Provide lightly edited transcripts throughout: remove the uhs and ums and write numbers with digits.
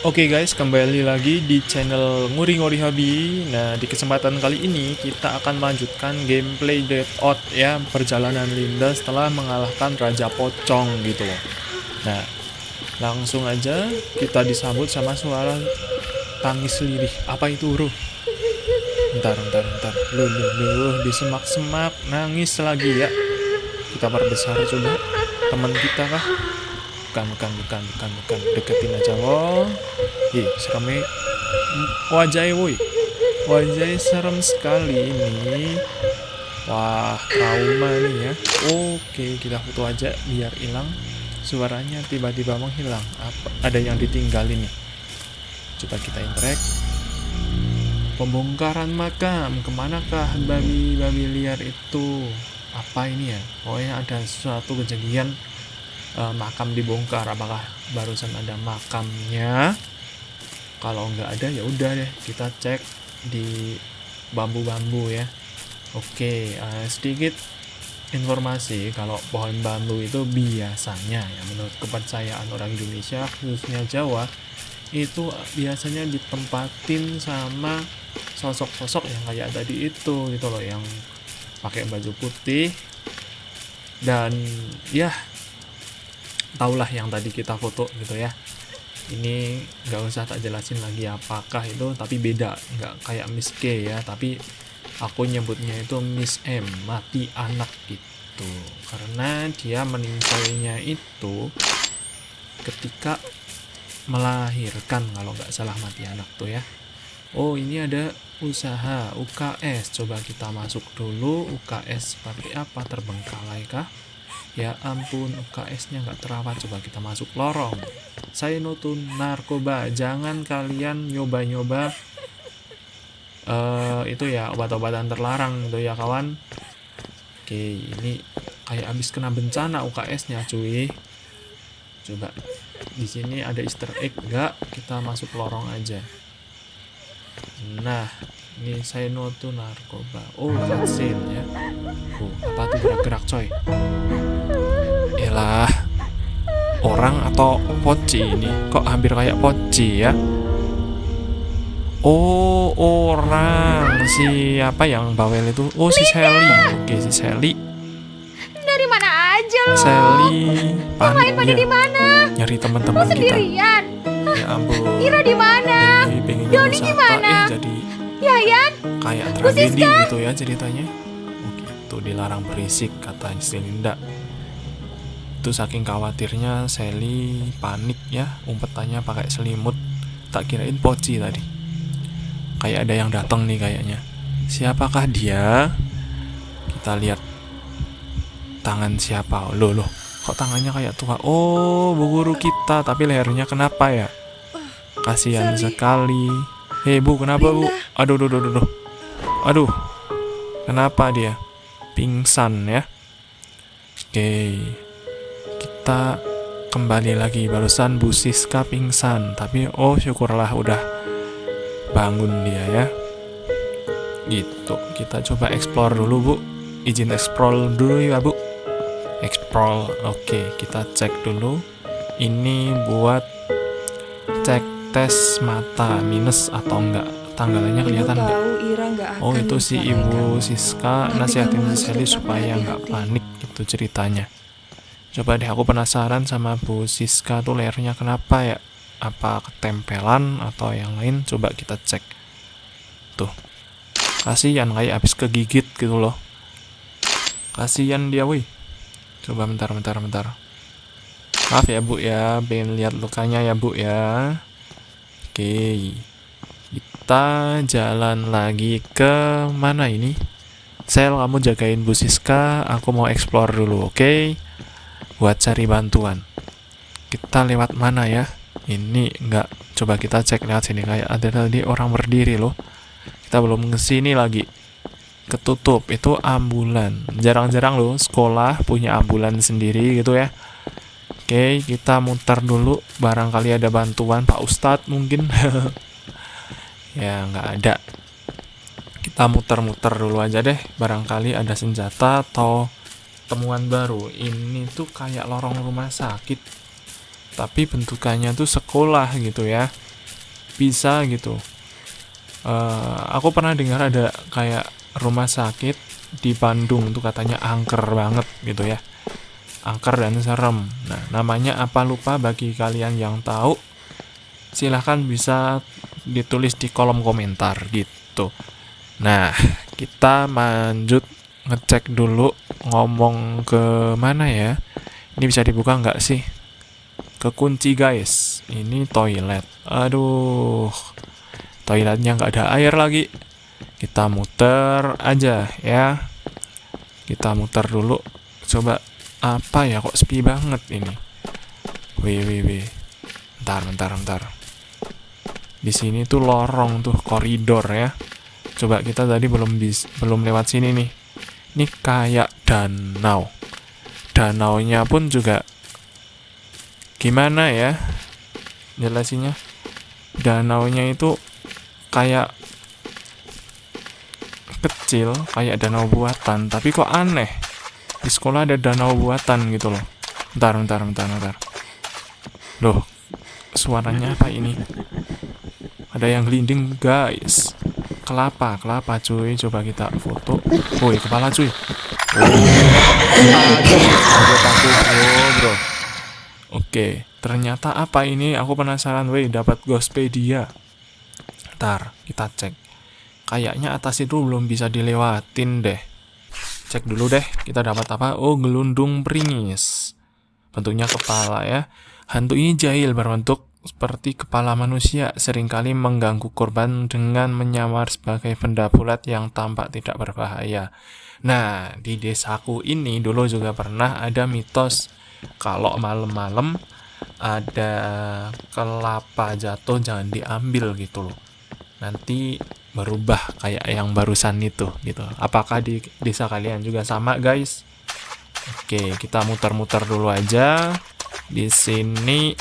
Oke guys, kembali lagi di channel Nguri Nguri Hobi. Nah, di kesempatan kali ini kita akan melanjutkan gameplay Dead Out ya, perjalanan Linda setelah mengalahkan Raja Pocong gitu loh. Nah, langsung aja kita disambut sama suara tangis lirih. Apa itu, Bro? Bentar. Loh, di semak-semak nangis lagi ya. Kita perbesar coba. Teman kita kah? Bukan. Deketin aja, wo. Seremnya wajahnya, woi. Wajahnya serem sekali ini. Wah, trauma nih ya. Oke, kita foto aja biar hilang. Suaranya tiba-tiba menghilang. Ada yang ditinggalin nih. Coba kita interact. Pembongkaran makam. Kemanakah babi-babi liar itu? Apa ini ya? Pokoknya ada suatu kejadian makam dibongkar. Apakah barusan ada makamnya? Kalau nggak ada ya udah deh, kita cek di bambu-bambu ya. Oke, sedikit informasi kalau pohon bambu itu biasanya ya, menurut kepercayaan orang Indonesia khususnya Jawa, itu biasanya ditempatin sama sosok-sosok yang kayak tadi itu gitu loh, yang pakai baju putih. Dan ya taulah yang tadi kita foto gitu ya. Ini nggak usah tak jelasin lagi apakah itu, tapi beda, nggak kayak Miss K ya, tapi aku nyebutnya itu Miss M, mati anak gitu, karena dia meninggalnya itu ketika melahirkan kalau nggak salah, mati anak tuh ya. Oh, ini ada usaha UKS, coba kita masuk dulu. UKS seperti apa, terbengkalai kah? Ya ampun, UKS-nya nggak terawat. Coba kita masuk lorong. Saya nutun narkoba, jangan kalian nyoba-nyoba itu ya, obat-obatan terlarang gitu ya kawan. Oke, ini kayak abis kena bencana UKS-nya cuy. Coba di sini ada Easter egg nggak? Kita masuk lorong aja. Nah, ini saya nutun narkoba. Oh, vaksin ya. Apa tuh gerak-gerak coy? Elah, orang atau poci ini? Kok hampir kayak poci ya? Oh, orang. Siapa yang bawel itu? Oh, si Sally. Oke, si Sally. Dari mana aja lo? Sally panik Pada di mana? nyari teman-teman kita. Sendirian. Ya ampun. Ira di mana? Pengen Doni wisata, gimana? jadi Yayan? kayak tragedi gitu ya ceritanya. Oke, itu dilarang berisik katanya si Linda. Itu saking khawatirnya Sally panik ya, umpetannya pakai selimut. Tak kirain poci tadi. Kayak ada yang datang nih kayaknya. Siapakah dia? Kita lihat tangan siapa. Loh, kok tangannya kayak tua? Oh, bu guru kita, tapi lehernya kenapa ya? Kasihan sekali. Hei bu, kenapa bu? Aduh, kenapa dia? Pingsan ya. Oke, kita kembali lagi. Barusan Bu Siska pingsan, tapi oh syukurlah udah bangun dia ya. Gitu, kita coba explore dulu bu. Izin explore dulu ya bu. Explore, oke, kita cek dulu. Ini buat cek tes mata, minus atau enggak. Tanggalannya kelihatan enggak? Oh, itu si Ibu Siska nasihatin si Sally supaya enggak panik gitu ceritanya. Coba deh, aku penasaran sama Bu Siska tuh lehernya kenapa ya? Apa ketempelan atau yang lain? Coba kita cek. Tuh, kasihan kayak habis kegigit gitu loh. Kasihan dia, wih. Coba bentar. Maaf ya bu ya, pengen lihat lukanya ya bu ya. Oke, kita jalan lagi ke mana ini? Sel, kamu jagain Bu Siska, aku mau explore dulu, oke? Buat cari bantuan. Kita lewat mana ya? Ini enggak, coba kita cek lewat sini. Kayak ada tadi orang berdiri loh. Kita belum kesini lagi. Ketutup, itu ambulan. Jarang-jarang loh sekolah punya ambulan sendiri gitu ya. Oke, kita muter dulu. Barangkali ada bantuan Pak Ustadz mungkin. Ya, nggak ada. Kita muter-muter dulu aja deh. Barangkali ada senjata atau temuan baru. Ini tuh kayak lorong rumah sakit, tapi bentukannya tuh sekolah gitu ya. bisa gitu. Aku pernah dengar ada kayak rumah sakit di Bandung tuh katanya angker banget gitu ya, angker dan serem. Nah, namanya apa lupa, bagi kalian yang tahu silahkan bisa ditulis di kolom komentar gitu. Nah, kita lanjut ngecek dulu, ngomong ke mana ya, ini bisa dibuka nggak sih? Kekunci guys, ini toilet. Aduh, toiletnya nggak ada air lagi. Kita muter aja ya, kita muter dulu. Coba apa ya, kok sepi banget ini. Wih. Bentar. Di sini tuh lorong tuh, koridor ya. Coba kita tadi belum lewat sini nih. Ini kayak danau. Danaunya pun juga gimana ya jelasinnya. Danaunya itu kayak kecil, kayak danau buatan, tapi kok aneh. Di sekolah ada danau buatan gitu loh. Bentar. Loh, suaranya apa ini? Ada yang gelinding guys. Kelapa cuy, coba kita foto. Woi, kepala cuy. Aduh, aku bro. Oke, ternyata apa ini? Aku penasaran. Woi, dapat Ghostpedia. Ntar kita cek. Kayaknya atas itu belum bisa dilewatin deh. Cek dulu deh, kita dapat apa? Oh, gelundung peringis. Bentuknya kepala ya. Hantu ini jahil, berbentuk seperti kepala manusia, seringkali mengganggu korban dengan menyamar sebagai benda bulat yang tampak tidak berbahaya. Nah, di desaku ini dulu juga pernah ada mitos kalau malam-malam ada kelapa jatuh jangan diambil gitu loh. Nanti berubah kayak yang barusan itu gitu. Apakah di desa kalian juga sama guys? Oke, kita muter-muter dulu aja. Di sini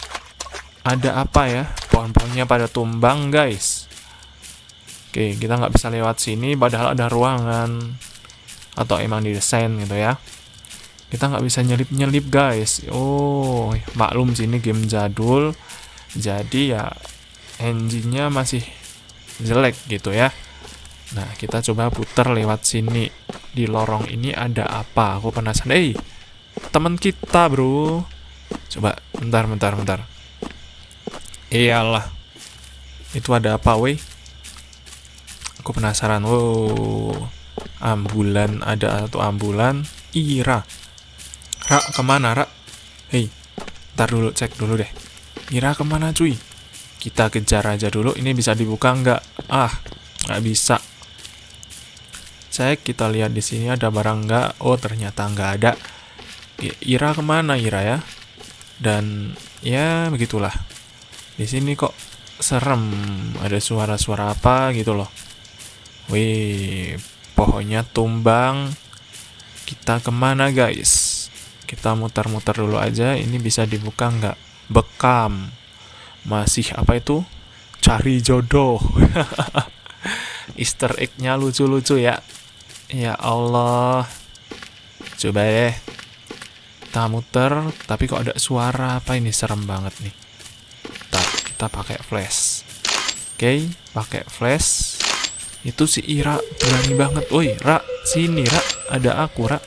ada apa ya? Pohon-pohonnya pada tumbang guys. Oke, kita nggak bisa lewat sini padahal ada ruangan. Atau emang didesain gitu ya. Kita nggak bisa nyelip-nyelip guys. Oh, maklum sini game jadul. Jadi ya engine-nya masih jelek gitu ya. Nah, kita coba putar lewat sini. Di lorong ini ada apa? Aku penasaran. Teman kita bro. Coba, bentar. Iyalah. Itu ada apa weh? Aku penasaran. Wow. Ambulan, ada satu ambulan. Ira. Ra, kemana Ra? Hei, ntar dulu, cek dulu deh. Ira kemana cuy? Kita kejar aja dulu. Ini bisa dibuka nggak? Nggak bisa. Cek, kita lihat di sini ada barang nggak? Oh, ternyata nggak ada. Ira kemana Ira ya? Dan ya begitulah. Di sini kok serem. Ada suara-suara apa gitu loh. Wih, pohonnya tumbang. Kita kemana guys? Kita muter-muter dulu aja. Ini bisa dibuka nggak? Bekam. Masih apa itu? Cari jodoh. Easter egg-nya lucu-lucu ya. Ya Allah. Coba deh. Kita muter, tapi kok ada suara apa ini, serem banget nih. Kita pakai flash. Oke, pakai flash. Itu si Ira berani banget. Woi, Ra, sini Ra, ada aku Ra.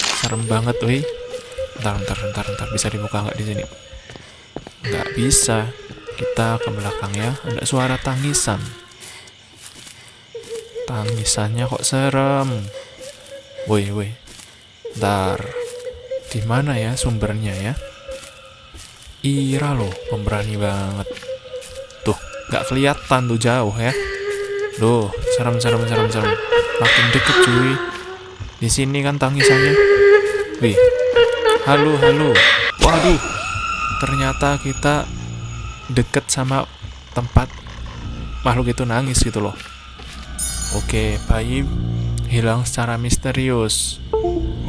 Serem banget, woi. Bentar, bisa dibuka nggak di sini? Nggak bisa. Kita ke belakang ya. Ada suara tangisan. Tangisannya kok serem. Woi. Bentar. Di mana ya sumbernya ya? Ira loh, pemberani banget. Tuh, nggak kelihatan tuh jauh ya. Duh, serem. Makin deket cuy. Di sini kan tangisannya. Wih. Halo. Waduh. Ternyata kita deket sama tempat makhluk itu nangis gitu loh. Oke, bayi hilang secara misterius.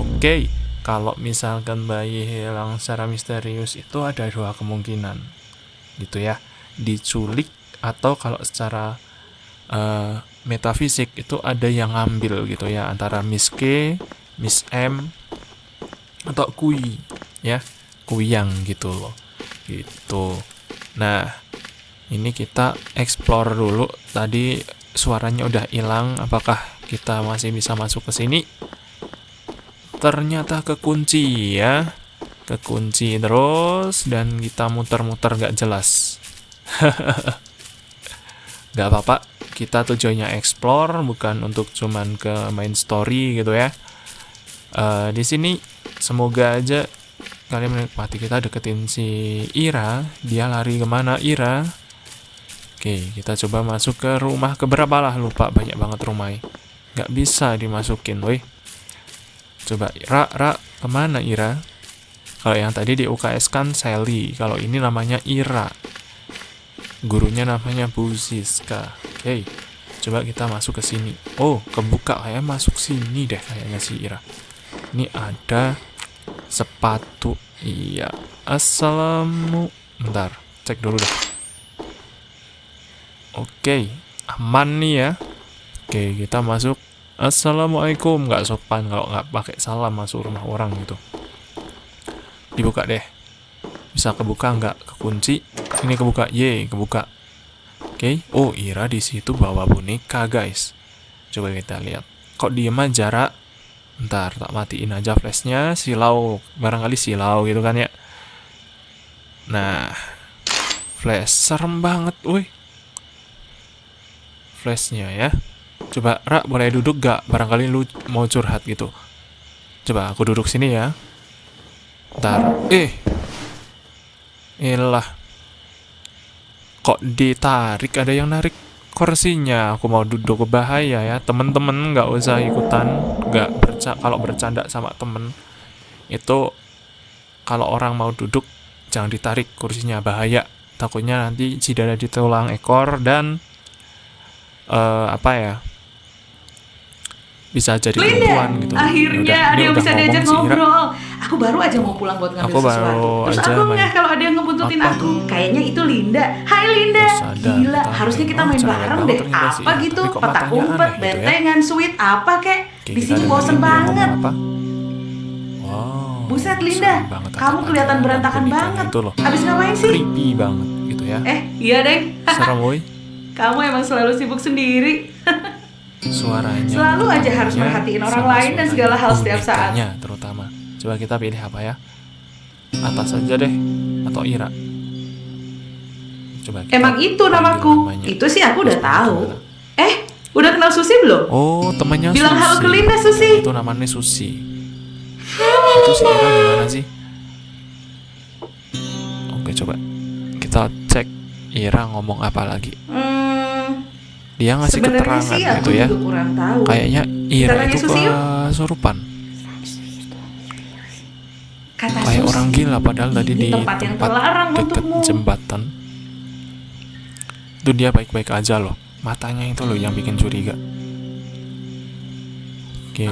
Oke. Kalau misalkan bayi hilang secara misterius itu ada dua kemungkinan gitu ya, diculik atau kalau secara metafisik itu ada yang ngambil gitu ya, antara Miss K, Miss M atau Kui ya, Kuyang gitu loh gitu. Nah, Ini kita explore dulu. Tadi suaranya udah hilang. Apakah kita masih bisa masuk ke sini? Ternyata kekunci ya. Kekunci terus dan kita muter-muter gak jelas. Gak apa-apa. Kita tujuannya explore, bukan untuk cuman ke main story gitu ya. Di sini semoga aja kalian menikmati. Kita deketin si Ira. Dia lari kemana Ira? Oke, kita coba masuk ke rumah keberapa lah, lupa, banyak banget rumahnya. Gak bisa dimasukin, woi. Coba Ra, kemana Ira? Kalau yang tadi di UKS kan Sally, kalau ini namanya Ira. Gurunya namanya Bu Siska. Oke, coba kita masuk ke sini. Oh, kebuka, kayak masuk sini deh kayaknya si Ira. Ini ada sepatu. Iya. Bentar, cek dulu deh. Oke, aman nih ya. Oke, kita masuk. Assalamualaikum. Nggak sopan kalau nggak pakai salam masuk rumah orang gitu. Dibuka deh. Bisa kebuka nggak? Kekunci. Ini kebuka. Yeay, kebuka. Oke. Oh, Ira di situ bawa boneka, guys. Coba kita lihat. Kok diem aja, Ra? Ntar, tak matiin aja flashnya. Silau. Barangkali silau gitu kan ya. Nah. Flash. Serem banget, woi. Flashnya ya. Coba, Ra, boleh duduk gak? Barangkali lu mau curhat gitu. Coba, aku duduk sini ya. Ntar. Elah. Kok ditarik? Ada yang narik kursinya. Aku mau duduk, bahaya ya. Temen-temen gak usah ikutan. Kalau bercanda sama temen. Itu, kalau orang mau duduk, jangan ditarik kursinya. Bahaya. Takutnya nanti cedera di tulang ekor dan bisa jadi perempuan gitu. Akhirnya ada yang bisa diajak ngobrol. Aku baru aja mau pulang buat ngambil sesuatu. Terus aku ngeh kalau ada yang ngebuntutin aku. Kayaknya itu Linda. Hai Linda. Gila, harusnya kita main bareng deh. Apa gitu? Petak umpet, bentengan, sweet, apa kek? Di sini bosen banget. Wow. Buset Linda, kamu kelihatan berantakan banget. Abis ngapain sih? Creepy banget gitu ya. Iya deh. Serem woi. Kamu emang selalu sibuk sendiri. Suaranya selalu aja harus merhatiin orang lain dan segala hal setiap saat. Terutama. Coba kita pilih apa ya? Atas aja deh atau Ira. Coba. Emang itu namaku. Itu sih aku udah tahu. Udah kenal Susi belum? Oh, temannya Bilang Susi. halo ke Linda, Susi. Itu namanya Susi. Itu si Ira gimana sih? Oke, coba kita cek Ira ngomong apa lagi. Dia ngasih keterangan sih, gitu ya. Kayaknya Ira itu kesurupan. Kayak orang gila padahal tadi di tempat dekat jembatan. Itu dia baik-baik aja loh. Matanya itu loh yang bikin curiga. Oke,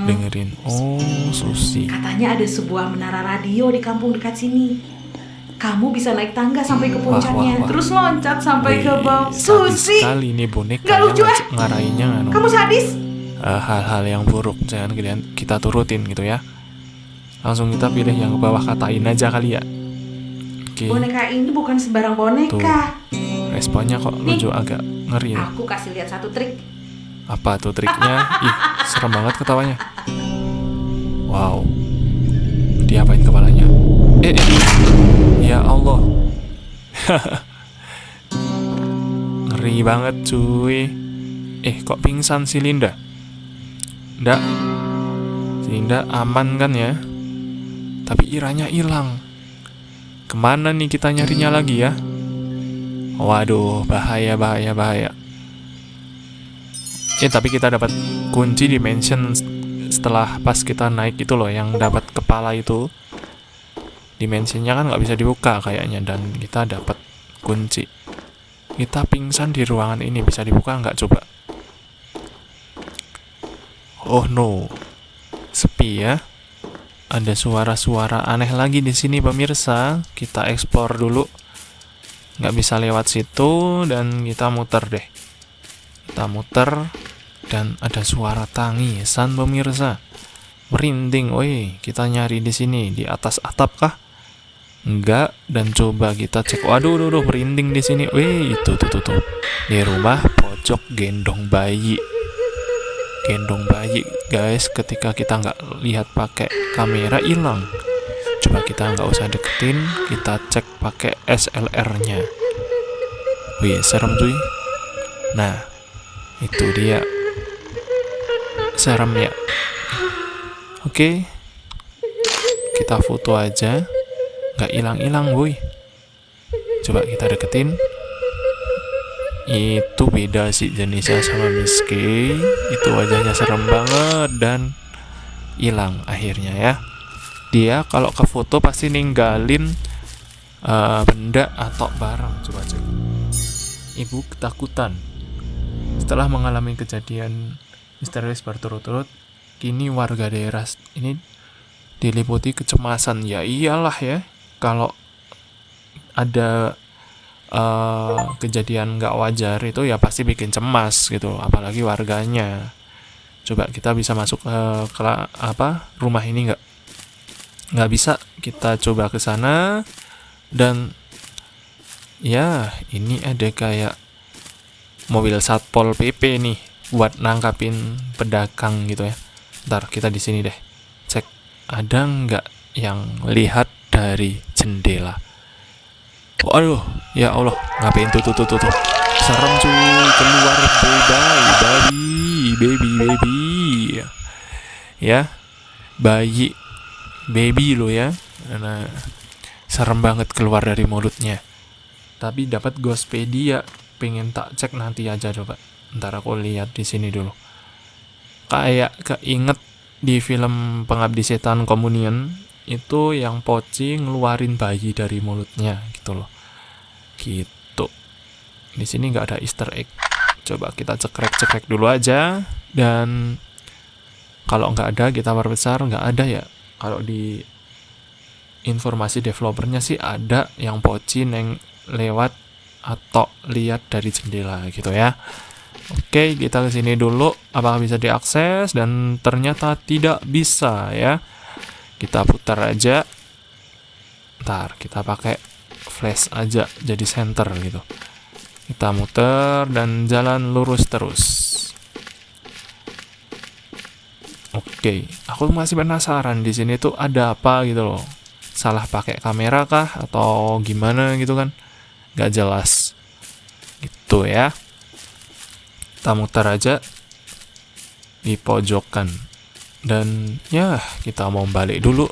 dengerin. Oh, Susi. Katanya ada sebuah menara radio di kampung dekat sini. Kamu bisa naik tangga sampai ke puncaknya, terus loncat sampai ke bawah. Susi, sekali ini boneka gak lucu ngarahinnya. Kamu sadis. Hal-hal yang buruk jangan kita turutin gitu ya. Langsung kita pilih yang ke bawah, katain aja kali ya. Oke. Boneka ini bukan sembarang boneka. Tuh, responnya kok lucu, agak ngeri. Aku kasih lihat satu trik. Apa tuh triknya? Ih, serem banget ketawanya. Wow. Diapain kepalanya? Ya Allah. Ngeri banget cuy. Kok pingsan si Linda? Nggak. Si Linda aman kan ya? Tapi Iranya hilang. Kemana nih kita nyarinya lagi ya? Waduh, bahaya. Tapi kita dapat kunci dimension setelah pas kita naik itu loh, yang dapat kepala itu. Dimensinya kan nggak bisa dibuka kayaknya, dan kita dapat kunci. Kita pingsan di ruangan ini, bisa dibuka nggak coba? Oh no, sepi ya. Ada suara-suara aneh lagi di sini pemirsa. Kita explore dulu. Nggak bisa lewat situ dan kita muter deh. Kita muter dan ada suara tangisan pemirsa. Merinding, woi. Kita nyari di sini, di atas atap kah? Enggak, dan coba kita cek. Waduh, merinding di sini. Wih, itu tuh. Di rumah pojok gendong bayi. Gendong bayi, guys. Ketika kita nggak lihat pakai kamera, hilang. Coba kita nggak usah deketin, kita cek pakai SLR-nya. Wih, serem cuy. Nah, itu dia. Serem ya. Oke. Kita foto aja. Nggak hilang-hilang, boy. Coba kita deketin. Itu beda sih jenisnya sama Miss K. Itu wajahnya serem banget dan hilang akhirnya ya. Dia kalau ke foto pasti ninggalin benda atau barang. Coba cek. Ibu ketakutan. Setelah mengalami kejadian misterius berturut-turut, kini warga daerah ini diliputi kecemasan. Ya iyalah ya, kalau ada kejadian nggak wajar itu ya pasti bikin cemas gitu, apalagi warganya. Coba kita bisa masuk ke rumah ini nggak bisa, kita coba ke sana. Dan ya ini ada kayak mobil satpol PP nih buat nangkapin pedagang gitu ya. Ntar kita di sini deh cek ada nggak yang lihat dari jendela. Aduh, ya Allah, ngapain tuh. Serem cuy, keluar baby. Ya, baby lo ya. Nah, serem banget keluar dari mulutnya. Tapi dapat Ghostpedia, pengen tak cek nanti aja coba. Ntar aku lihat di sini dulu. Kayak keinget di film Pengabdi Setan Komunian itu yang Poci ngeluarin bayi dari mulutnya gitu loh. Gitu. Di sini nggak ada Easter egg. Coba kita cekrek dulu aja. Dan kalau nggak ada kita perbesar, nggak ada ya. Kalau di informasi developernya sih ada yang Poci lewat atau lihat dari jendela gitu ya. Oke, kita ke sini dulu. Apakah bisa diakses? Dan ternyata tidak bisa ya. Kita putar aja. Ntar kita pakai flash aja jadi center gitu. Kita muter dan jalan lurus terus. Oke, aku masih penasaran di sini tuh ada apa gitu loh. Salah pakai kamera kah atau gimana gitu kan? Gak jelas. Gitu ya. Kita muter aja di pojokan. Dan ya, kita mau balik dulu.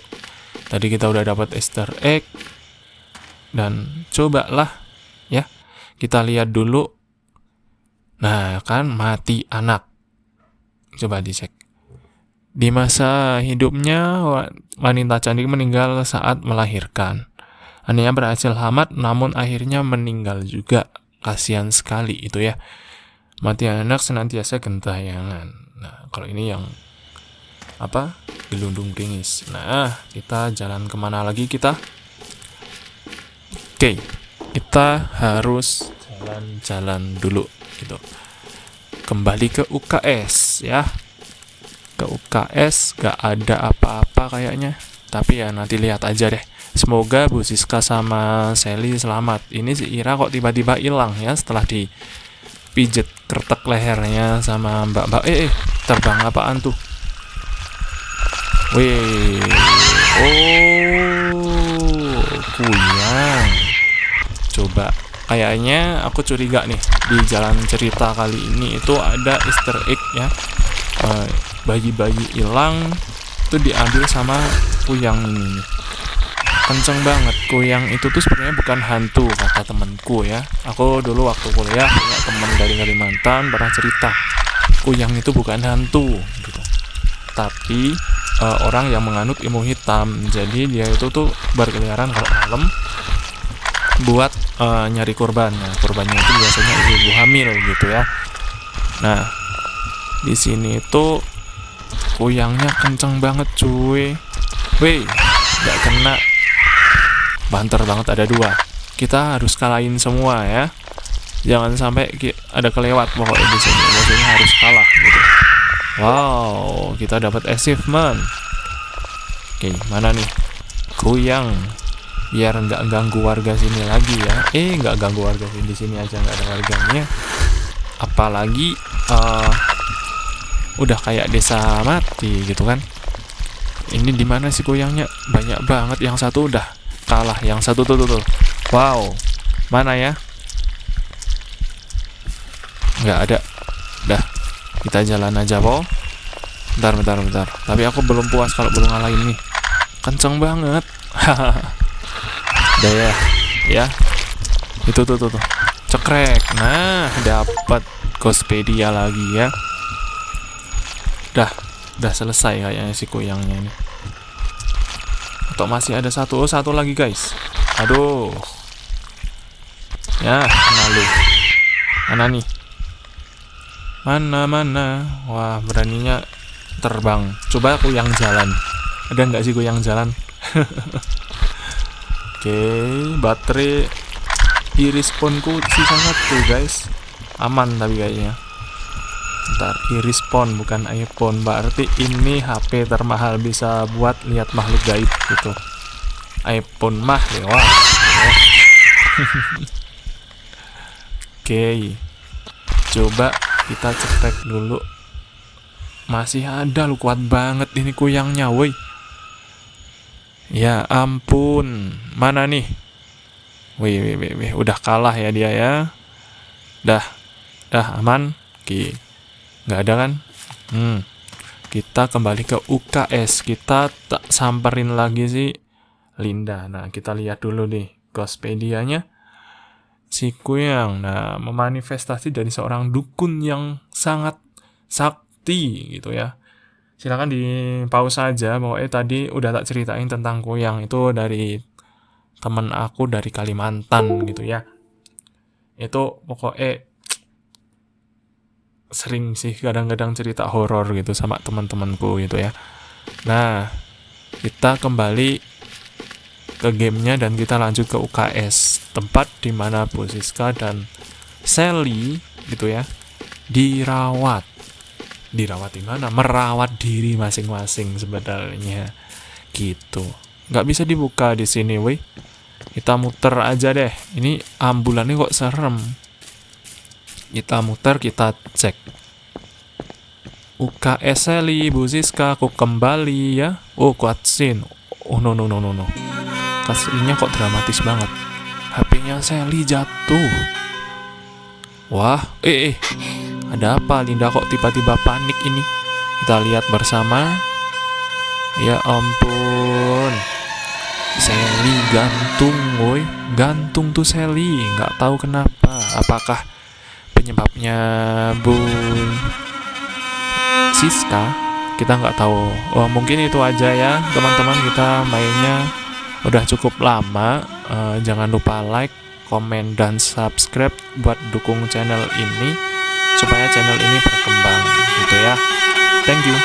Tadi kita udah dapat Easter egg. Dan cobalah ya, kita lihat dulu. Nah, kan mati anak. Coba dicek. Di masa hidupnya, wanita cantik meninggal saat melahirkan. Anaknya berhasil selamat, namun akhirnya meninggal juga. Kasihan sekali itu ya. Mati anak senantiasa gentayangan. Nah, kalau ini yang gelundung pringis. Nah, kita jalan kemana lagi kita? Oke, kita harus jalan-jalan dulu gitu. Kembali ke UKS ya. Ke UKS gak ada apa-apa kayaknya. Tapi ya nanti lihat aja deh. Semoga Bu Siska sama Sally selamat. Ini si Ira kok tiba-tiba hilang ya setelah dipijet kretek lehernya sama mbak-mbak. Terbang apaan tuh? Wih. Oh, kuyang. Coba, kayaknya aku curiga nih di jalan cerita kali ini itu ada Easter egg ya. Bayi-bayi hilang itu diambil sama kuyang ini. Kenceng banget. Kuyang itu tuh sebenarnya bukan hantu kata temanku ya. Aku dulu waktu kuliah punya teman dari Kalimantan pernah cerita kuyang itu bukan hantu gitu. Tapi orang yang menganut ilmu hitam. Jadi dia itu tuh berkeliaran kalau malam buat nyari korban. Nah, korbannya itu biasanya ibu hamil gitu ya. Nah, di sini tuh kuyangnya kenceng banget cuy. Wih, nggak kena. Banter banget, ada 2. Kita harus kalahin semua ya. Jangan sampai ada kelewat pokoknya di sini. Maksudnya harus kalah gitu. Wow, kita dapat achievement. Oke, mana nih? Kuyang. biar nggak ganggu warga sini lagi ya. Nggak ganggu warga sini, di sini aja nggak ada warganya. Apalagi udah kayak desa mati gitu kan. Ini di mana sih kuyangnya? Banyak banget. Yang satu udah kalah, yang satu tuh. Wow, mana ya? Nggak ada. Dah, kita jalan aja, po. Bentar. Tapi aku belum puas kalau belum ngalahin nih. Kenceng banget. Udah ya. Itu tuh. Cekrek. Nah, dapat Ghostpedia lagi ya. Udah selesai kayaknya si kuyangnya ini. Atau masih ada satu lagi guys. Aduh. Ya, malu. Mana nih? Mana? Wah, beraninya terbang. Coba kuyang jalan. Ada nggak sih kuyang jalan? Oke, baterai irisponku sisa 1 guys. Aman tapi kayaknya. Ntar irispawn bukan iPhone, berarti ini HP termahal, bisa buat lihat makhluk gaib gitu. iPhone mah lewat. Oke, coba kita cek dulu. Masih ada lu, kuat banget ini kuyangnya, woi. Ya ampun, mana nih? Wih, udah kalah ya dia ya. Dah aman. Oke. Nggak ada kan? Kita kembali ke UKS. Kita tak samperin lagi sih Linda. Nah, kita lihat dulu nih Ghostpedia-nya si kuyang. Nah, memanifestasi dari seorang dukun yang sangat sakti gitu ya. Silakan di pause saja. Pokoknya tadi udah tak ceritain tentang kuyang itu dari temen aku dari Kalimantan gitu ya. Itu pokoknya sering sih kadang-kadang cerita horor gitu sama teman-temanku gitu ya. Nah, kita kembali ke gamenya dan kita lanjut ke UKS, tempat dimana Bu Siska dan Sally gitu ya dirawat di mana? Merawat diri masing-masing sebenarnya gitu. Nggak bisa dibuka di sini, weh. Kita muter aja deh. Ini ambulannya kok serem. Kita muter, kita cek. UKS Sally, Bu Siska, aku kembali ya. Oh, cutscene. Oh, no. Cutscene-nya kok dramatis banget. HP-nya Sally jatuh. Wah, ada apa? Linda kok tiba-tiba panik ini? Kita lihat bersama. Ya ampun. Sally gantung, woi. Gantung tuh Sally. Nggak tahu kenapa. Apakah penyebabnya Bu Siska? Kita nggak tahu. Oh, mungkin itu aja ya teman-teman, kita mainnya udah cukup lama. Jangan lupa like, komen, dan subscribe buat dukung channel ini supaya channel ini berkembang gitu ya. Thank you.